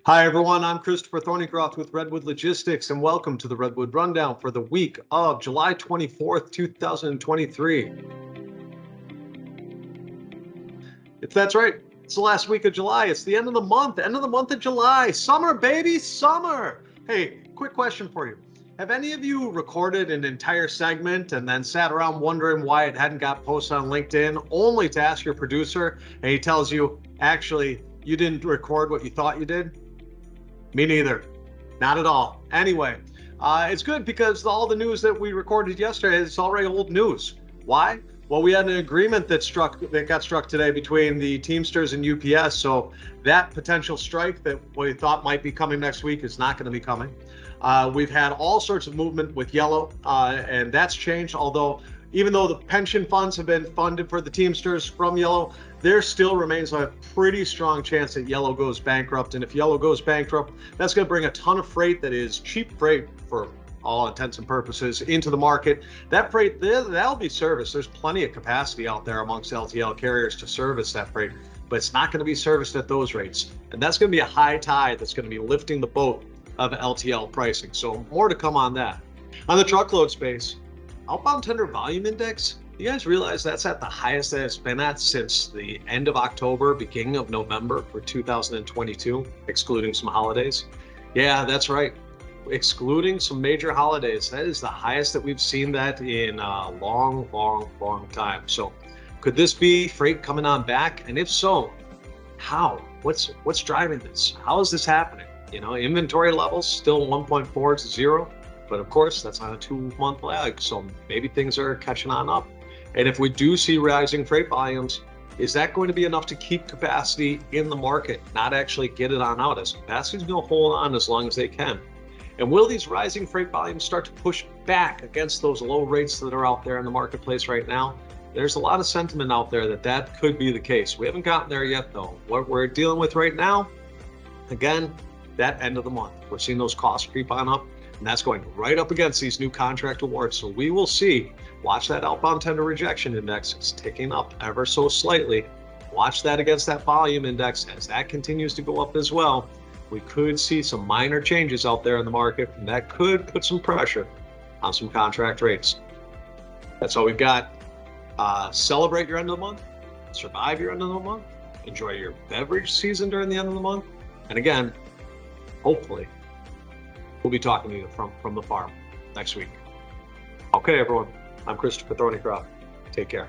Hi, everyone. I'm Christopher Thornycroft with Redwood Logistics, and welcome to the Redwood Rundown for the week of July 24th, 2023. That's right. It's the last week of July. It's the end of the month, of July. Summer, baby, summer. Hey, quick question for you. Have any of you recorded an entire segment and then sat around wondering why it hadn't got posted on LinkedIn, only to ask your producer, and he tells you, actually, you didn't record what you thought you did? Me neither. Not at all. Anyway, it's good because all the news that we recorded yesterday is already old news. Why? Well, we had an agreement that got struck today between the Teamsters and UPS. So that potential strike that we thought might be coming next week is not going to be coming. We've had all sorts of movement with Yellow, and that's changed. Although, even though the pension funds have been funded for the Teamsters from Yellow, there still remains a pretty strong chance that Yellow goes bankrupt. And if Yellow goes bankrupt, that's going to bring a ton of freight that is cheap freight for all intents and purposes into the market. That freight, that'll be serviced. There's plenty of capacity out there amongst LTL carriers to service that freight, but it's not going to be serviced at those rates. And that's going to be a high tide that's going to be lifting the boat of LTL pricing. So more to come on that. On the truckload space, outbound tender volume index, you guys realize that's at the highest that it's been at since the end of October, beginning of November for 2022, excluding some holidays. Yeah, that's right. Excluding some major holidays, that is the highest that we've seen that in a long time. So could this be freight coming on back? And if so, how? What's driving this? How is this happening? Inventory levels still 1.4 to 0. But of course, that's on a 2-month lag, so maybe things are catching on up. And if we do see rising freight volumes, is that going to be enough to keep capacity in the market, not actually get it on out? As capacity is going to hold on as long as they can. And will these rising freight volumes start to push back against those low rates that are out there in the marketplace right now? There's a lot of sentiment out there that could be the case. We haven't gotten there yet, though. What we're dealing with right now, again, that end of the month, we're seeing those costs creep on up. And that's going right up against these new contract awards. So we will see, watch that outbound tender rejection index. It's ticking up ever so slightly. Watch that against that volume index. As that continues to go up as well, we could see some minor changes out there in the market, and that could put some pressure on some contract rates. That's all we've got. Celebrate your end of the month, survive your end of the month, enjoy your beverage season during the end of the month. And again, hopefully, we'll be talking to you from the farm next week. Okay, everyone. I'm Christopher Thornycroft. Take care.